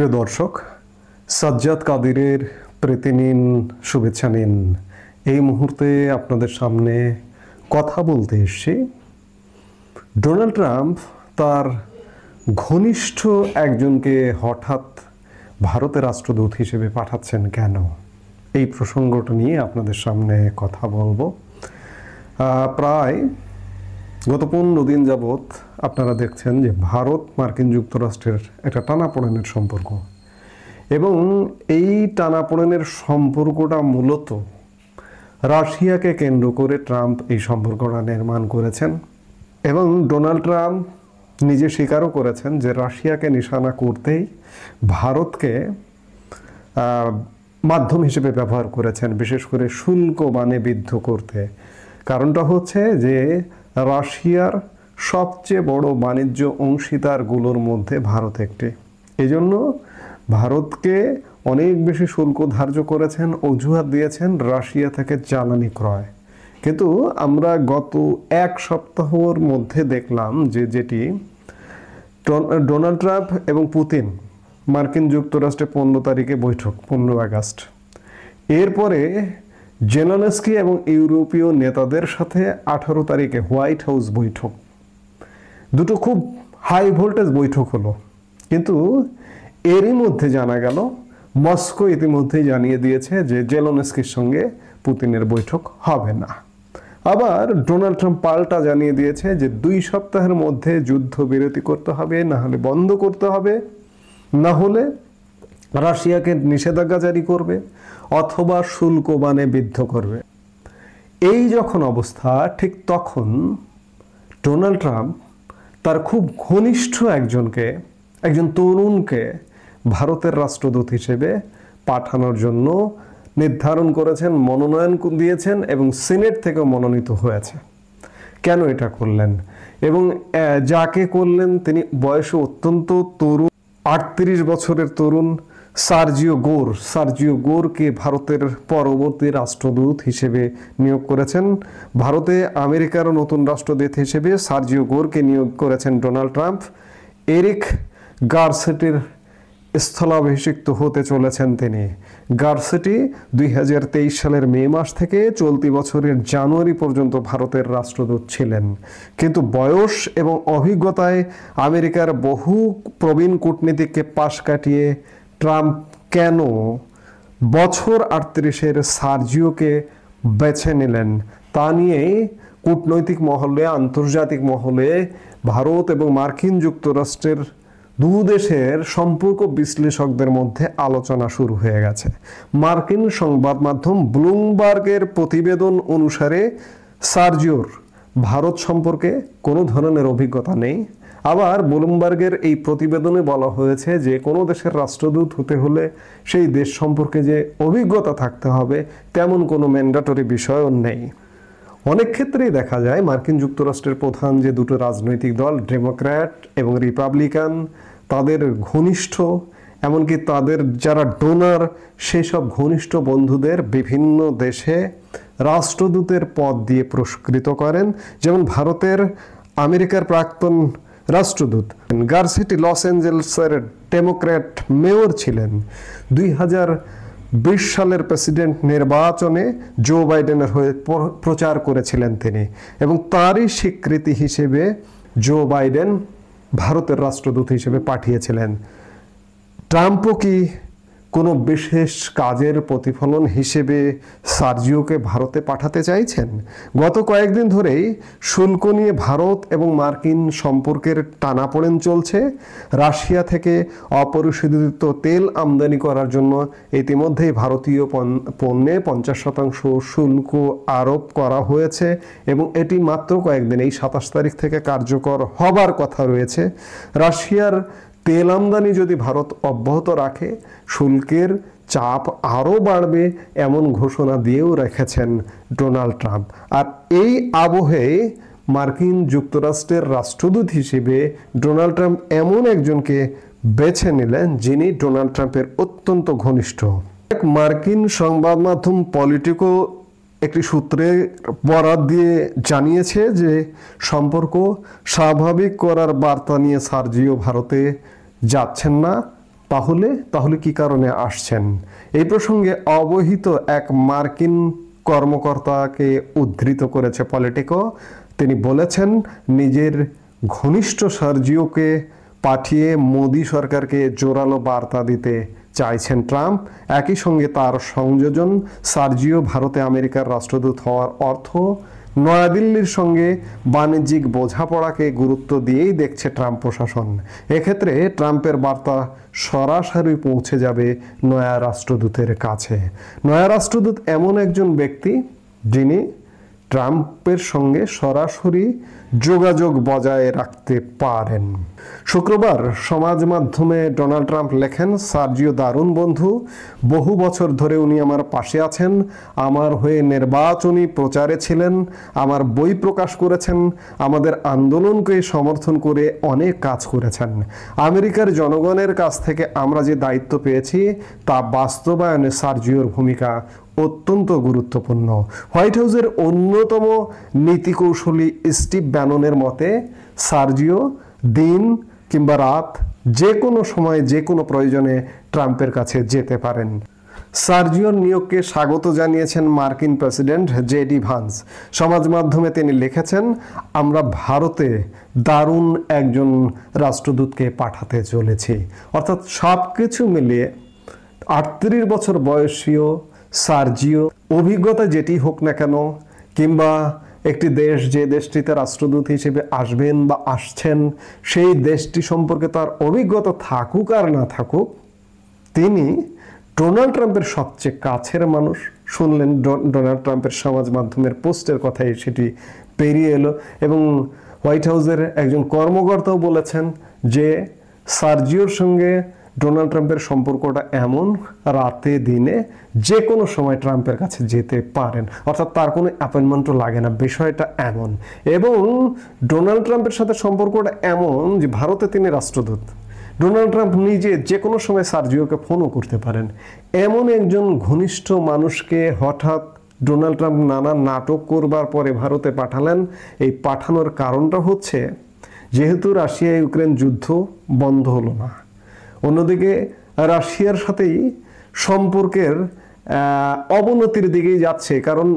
প্রিয় দর্শক, সাজ্জাদ কাদিরের প্রীতি নিন, শুভেচ্ছা নিন। এই মুহূর্তে আপনাদের সামনে কথা বলতে এসেছি। ডোনাল্ড ট্রাম্প তার ঘনিষ্ঠ একজনকে হঠাৎ ভারতের রাষ্ট্রদূত হিসেবে পাঠাচ্ছেন কেন, এই প্রসঙ্গটা নিয়ে আপনাদের সামনে কথা বলবো। প্রায় গত 15 দিন যাবৎ আপনারা দেখছেন যে ভারত মার্কিন যুক্তরাষ্ট্রের একটা টানাপোড়েনের সম্পর্ক, এবং এই টানাপোড়েনের সম্পর্কটা মূলত রাশিয়াকে কেন্দ্র করে ট্রাম্প এই সম্পর্কটা নির্মাণ করেছেন। এবং ডোনাল্ড ট্রাম্প নিজে স্বীকারও করেছেন যে রাশিয়াকে নিশানা করতেই ভারতকে মাধ্যম হিসেবে ব্যবহার করেছেন, বিশেষ করে শুল্ক বাণে বিদ্ধ করতে। কারণটা হচ্ছে যে রাশিয়ার সবচেয়ে বড় বাণিজ্য অংশীদারগুলোর মধ্যে ভারত একটি। এজন্য ভারতকে অনেক বেশি শুল্ক ধার্য করেছেন, অজুহাত দিয়েছেন রাশিয়া থেকে জ্বালানি ক্রয়। কিন্তু আমরা গত এক সপ্তাহের মধ্যে দেখলাম যে যেটি ডোনাল্ড ট্রাম্প এবং পুতিন মার্কিন যুক্তরাষ্ট্রে 15 তারিখে বৈঠক, 15 আগস্ট। এরপরে জেলেনস্কি এবং ইউরোপীয় নেতাদের সাথে 18 তারিখে হোয়াইট হাউস বৈঠক। দুটো খুব হাই ভোল্টেজ বৈঠক হলো, কিন্তু এরই মধ্যে জানা গেল মস্কো ইতিমধ্যেই জানিয়ে দিয়েছে যে জেলেনস্কির সঙ্গে পুতিনের বৈঠক হবে না। আবার ডোনাল্ড ট্রাম্প পাল্টা জানিয়ে দিয়েছে যে 2 সপ্তাহের মধ্যে যুদ্ধবিরতি করতে হবে, না হলে বন্ধ করতে হবে, না হলে রাশিয়াকে নিষেধাজ্ঞা জারি করবে অথবা শুল্ক বাণে বিদ্ধ করবে। এই যখন অবস্থা, ঠিক তখন ডোনাল্ড ট্রাম্প তার খুব ঘনিষ্ঠ একজন তরুণকে ভারতের রাষ্ট্রদূত হিসেবে পাঠানোর জন্য নির্ধারণ করেছেন, মনোনয়ন দিয়েছেন এবং সিনেট থেকেও মনোনীত হয়েছে। কেন এটা করলেন? এবং যাকে করলেন তিনি বয়সে অত্যন্ত তরুণ, 38 বছরের তরুণ সার্জিও গোরকে ভারতের পরবর্তী রাষ্ট্রদূত হিসেবে নিয়োগ করেছেন। ভারতে আমেরিকার নতুন রাষ্ট্রদূত হিসেবে সার্জিও গোরকে নিয়োগ করেছেন ডোনাল্ড ট্রাম্প। এরিক গারসেটির স্থলাভিষিক্ত হতে চলেছেন তিনি। গারসেটি 2023 সালের মে মাস থেকে চলতি বছরের জানুয়ারি পর্যন্ত ভারতের রাষ্ট্রদূত ছিলেন, কিন্তু বয়স এবং অভিজ্ঞতায় আমেরিকার বহু প্রবীণ কূটনীতিককে পাশ কাটিয়ে ট্রাম্প কেন বছর 38-এর সার্জিওকে বেছে নিলেন তা নিয়ে কূটনৈতিক মহলে, আন্তর্জাতিক মহলে ভারত এবং মার্কিন যুক্তরাষ্ট্রের দু দেশের সম্পর্ক বিশ্লেষকদের মধ্যে আলোচনা শুরু হয়ে গেছে। মার্কিন সংবাদ মাধ্যম ব্লুমবার্গের প্রতিবেদন অনুসারে সার্জিওর ভারত সম্পর্কে কোনো ধরনের অভিজ্ঞতা নেই। আবার ব্লুমবার্গের এই প্রতিবেদনে বলা হয়েছে যে কোনো দেশের রাষ্ট্রদূত হতে হলে সেই দেশ সম্পর্কে যে অভিজ্ঞতা থাকতে হবে তেমন কোনো ম্যান্ডেটরি বিষয়ও নেই। অনেক ক্ষেত্রেই দেখা যায় মার্কিন যুক্তরাষ্ট্রের প্রধান যে দুটো রাজনৈতিক দল, ডেমোক্র্যাট এবং রিপাবলিকান, তাদের ঘনিষ্ঠ, এমনকি তাদের যারা ডোনার, সেই সব ঘনিষ্ঠ বন্ধুদের বিভিন্ন দেশে রাষ্ট্রদূতের পদ দিয়ে পুরস্কৃত করেন। যেমন ভারতের আমেরিকার প্রাক্তন রাষ্ট্রদূত গারসেটি লস অ্যাঞ্জেলেসের ডেমোক্র্যাট মেয়র ছিলেন। 2020 সালের প্রেসিডেন্ট নির্বাচনে জো বাইডেনের হয়ে প্রচার করেছিলেন তিনি, এবং তারই স্বীকৃতি হিসেবে জো বাইডেন ভারতের রাষ্ট্রদূত হিসেবে পাঠিয়েছিলেন। ট্রাম্পও কি কোনো বিশেষ কাজের প্রতিফলন হিসেবে সার্জিওকে ভারতে পাঠাতে চাইছেন? গত কয়েকদিন ধরেই শুল্ক নিয়ে ভারত এবং মার্কিন সম্পর্কের টানাপোড়েন চলছে। রাশিয়া থেকে অপরিশোধিত তেল আমদানি করার জন্য ইতিমধ্যেই ভারতীয় পণ্যে 50% শুল্ক আরোপ করা হয়েছে, এবং এটি মাত্র কয়েকদিন, এই 27 তারিখ থেকে কার্যকর হবার কথা রয়েছে। রাশিয়ার তেল আমদানি যদি ভারত অব্যাহত রাখে, শুল্কের চাপ আরও বাড়বে, এমন ঘোষণা দিয়েও রেখেছেন ডোনাল্ড ট্রাম্প। আর এই আবহে মার্কিন যুক্তরাষ্ট্রের রাষ্ট্রদূত হিসেবে ডোনাল্ড ট্রাম্প এমন একজনকে বেছে নিলেন যিনি ডোনাল্ড ট্রাম্পের অত্যন্ত ঘনিষ্ঠ। এক মার্কিন সংবাদ মাধ্যম পলিটিকো একটি সূত্রে বরাত দিয়ে জানিয়েছে যে সম্পর্ক স্বাভাবিক করার বার্তা নিয়ে সার্জিও ভারতে যাচ্ছেন না, তাহলে কি কারণে আসছেন? এই প্রসঙ্গে অবহিত এক মার্কিন কর্মকর্তাকে উদ্ধৃত করেছে পলিটিকো। তিনি বলেছেন, নিজের ঘনিষ্ঠ সার্জিওকে পাঠিয়ে মোদি সরকারকে জোরালো বার্তা দিতে চাইছেন ট্রাম্প। একই সঙ্গে তার সংযোজন সার্জিও ভারতে আমেরিকার রাষ্ট্রদূত হওয়ার অর্থ নয়াদিল্লির সঙ্গে বাণিজ্যিক বোঝাপড়াকে গুরুত্ব দিয়েই দেখছে ট্রাম্প প্রশাসন। এক্ষেত্রে ট্রাম্পের বার্তা সরাসরি পৌঁছে যাবে নয়া রাষ্ট্রদূতের কাছে। নয়া রাষ্ট্রদূত এমন একজন ব্যক্তি যিনি ট্রাম্পের সঙ্গে সরাসরি যোগাযোগ বজায় রাখতে পারেন। শুক্রবার সমাজ মাধ্যমে ডোনাল্ড ট্রাম্প লেখেন, সার্জিও দারুণ বন্ধু, বহু বছর ধরে উনি আমার পাশে আছেন, আমার হয়ে নির্বাচনী প্রচারে ছিলেন, আমার বই প্রকাশ করেছেন, আমাদের আন্দোলনকে সমর্থন করে অনেক কাজ করেছেন। আমেরিকার জনগণের কাছ থেকে আমরা যে দায়িত্ব পেয়েছি তা বাস্তবায়নে সার্জিওর ভূমিকা অত্যন্ত গুরুত্বপূর্ণ। হোয়াইট হাউসের অন্যতম নীতি কৌশলী স্টিভ ব্যাননের মতে, সার্জিও দিন কিংবা রাত যে কোনো সময় যে কোনো প্রয়োজনে ট্রাম্পের কাছে যেতে পারেন। সার্জিওর নিয়োগকে স্বাগত জানিয়েছেন মার্কিন প্রেসিডেন্ট জেডি ভান্স। সমাজ মাধ্যমে তিনি লিখেছেন, আমরা ভারতে দারুণ একজন রাষ্ট্রদূতকে পাঠাতে চলেছি। অর্থাৎ সব কিছু মিলিয়ে 38 বছর বয়সীয় সার্জিও অভিজ্ঞতা যেটি হোক না কেন, কিংবা একটি দেশ যে দেশটিতে রাষ্ট্রদূত হিসেবে আসবেন বা আসছেন সেই দেশটি সম্পর্কে তার অভিজ্ঞতা থাকুক আর না থাকুক, তিনি ডোনাল্ড ট্রাম্পের সবচেয়ে কাছের মানুষ। শুনলেন ডোনাল্ড ট্রাম্পের সমাজ মাধ্যমের পোস্টের কথাই সেটি পেরিয়ে এলো, এবং হোয়াইট হাউসের একজন কর্মকর্তাও বলেছেন যে সার্জিওর সঙ্গে ডোনাল্ড ট্রাম্পের সম্পর্কটা এমন, রাতে দিনে যে কোনো সময় ট্রাম্পের কাছে যেতে পারেন, অর্থাৎ তার কোনো অ্যাপয়েন্টমেন্টও লাগে না, বিষয়টা এমন। এবং ডোনাল্ড ট্রাম্পের সাথে সম্পর্কটা এমন যে ভারতে তিনি রাষ্ট্রদূত, ডোনাল্ড ট্রাম্প নিজে যে কোনো সময় সার্জিওকে ফোনও করতে পারেন। এমন একজন ঘনিষ্ঠ মানুষকে হঠাৎ ডোনাল্ড ট্রাম্প নানা নাটক করবার পরে ভারতে পাঠালেন। এই পাঠানোর কারণটা হচ্ছে, যেহেতু রাশিয়া ইউক্রেন যুদ্ধ বন্ধ হলো না, অন্যদিকে রাশিয়ার সাথেই সম্পর্কের অবনতির দিকেই যাচ্ছে। কারণ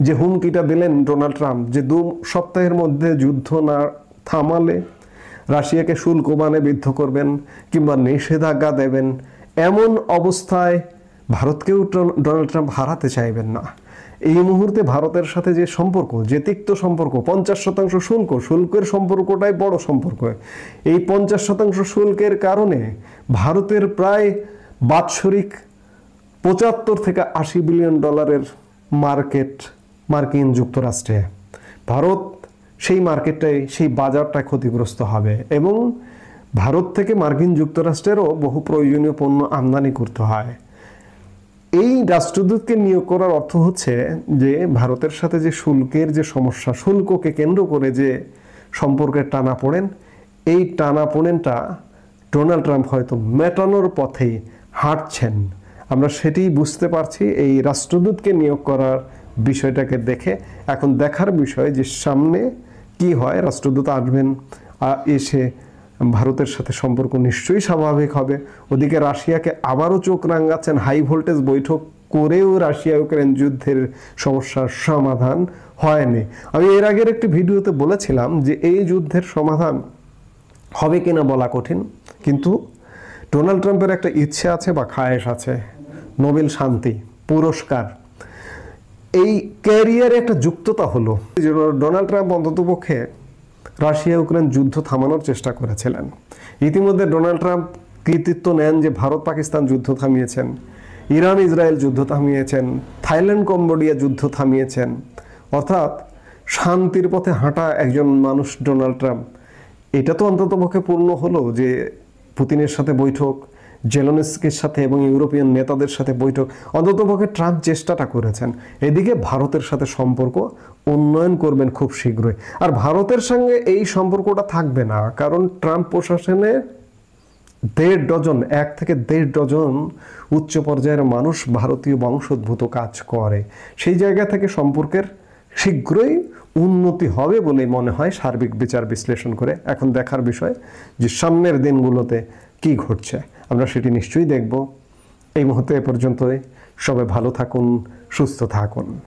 যে হুমকিটা দিলেন ডোনাল্ড ট্রাম্প, যে 2 সপ্তাহের মধ্যে যুদ্ধ না থামালে রাশিয়াকে শুল্ক বানে বিদ্ধ করবেন কিংবা নিষেধাজ্ঞা দেবেন, এমন অবস্থায় ভারতকেও ডোনাল্ড ট্রাম্প হারাতে চাইবেন না। এই মুহূর্তে ভারতের সাথে যে সম্পর্ক, যে তিক্ত সম্পর্ক, 50% শুল্কের সম্পর্কটাই বড় সম্পর্ক। এই 50% শুল্কের কারণে ভারতের প্রায় বাৎসরিক 75 থেকে 80 বিলিয়ন ডলারের মার্কেট মার্কিন যুক্তরাষ্ট্রে। ভারত সেই মার্কেটটাই, সেই বাজারটা ক্ষতিগ্রস্ত হবে, এবং ভারত থেকে মার্কিন যুক্তরাষ্ট্রেরও বহু প্রয়োজনীয় পণ্য আমদানি করতে হয়। এই রাষ্ট্রদূতকে নিয়োগ করার অর্থ হচ্ছে যে ভারতের সাথে যে শুল্কের যে সমস্যা, শুল্ককে কেন্দ্র করে যে সম্পর্কের টানাপোড়েন, এই টানাপোড়েনটা ডোনাল্ড ট্রাম্প হয়তো মেটানোর পথেই হাঁটছেন। আমরা সেটি বুঝতে পারছি এই রাষ্ট্রদূতকে নিয়োগ করার বিষয়টাকে দেখে। এখন দেখার বিষয় যে সামনে কি হয়। রাষ্ট্রদূত আসবেন, এসে ভারতের সাথে সম্পর্ক নিশ্চয়ই স্বাভাবিক হবে। ওদিকে রাশিয়াকে আবারও চোখ রাঙাচ্ছেন, হাই ভোল্টেজ বৈঠক করেও রাশিয়া ইউক্রেন যুদ্ধের সমস্যার সমাধান হয়নি। আমি এর আগের একটি ভিডিওতে বলেছিলাম যে এই যুদ্ধের সমাধান হবে কিনা বলা কঠিন, কিন্তু ডোনাল্ড ট্রাম্পের একটা ইচ্ছে আছে বা খায়েশ আছে, নোবেল শান্তি পুরস্কার। এই ক্যারিয়ারে একটা যুক্ততা হলো। ডোনাল্ড ট্রাম্প অন্ততপক্ষে রাশিয়া ইউক্রেন যুদ্ধ থামানোর চেষ্টা করেছিলেন। ইতিমধ্যে ডোনাল্ড ট্রাম্প কৃতিত্ব নেন যে ভারত পাকিস্তান যুদ্ধ থামিয়েছেন, ইরান ইসরায়েল যুদ্ধ থামিয়েছেন, থাইল্যান্ড কম্বোডিয়া যুদ্ধ থামিয়েছেন। অর্থাৎ শান্তির পথে হাঁটা একজন মানুষ ডোনাল্ড ট্রাম্প। এটা তো অন্ততপক্ষে পূর্ণ হলো যে পুতিনের সাথে বৈঠক, জেলেনস্কির সাথে এবং ইউরোপিয়ান নেতাদের সাথে বৈঠক, অন্ততপক্ষে ট্রাম্প চেষ্টাটা করেছেন। এদিকে ভারতের সাথে সম্পর্ক উন্নয়ন করবেন খুব শীঘ্রই। আর ভারতের সঙ্গে এই সম্পর্কটা থাকবে না, কারণ ট্রাম্প প্রশাসনে 1.5 ডজন 1 থেকে 1.5 ডজন উচ্চ পর্যায়ের মানুষ ভারতীয় বংশোদ্ভূত কাজ করে। সেই জায়গা থেকে সম্পর্কের শীঘ্রই উন্নতি হবে বলে মনে হয় সার্বিক বিচার বিশ্লেষণ করে। এখন দেখার বিষয় যে সামনের দিনগুলোতে কি ঘটছে, আমরা সেটি নিশ্চয়ই দেখব। এই মুহূর্তে এ পর্যন্তই। সবাই ভালো থাকুন, সুস্থ থাকুন।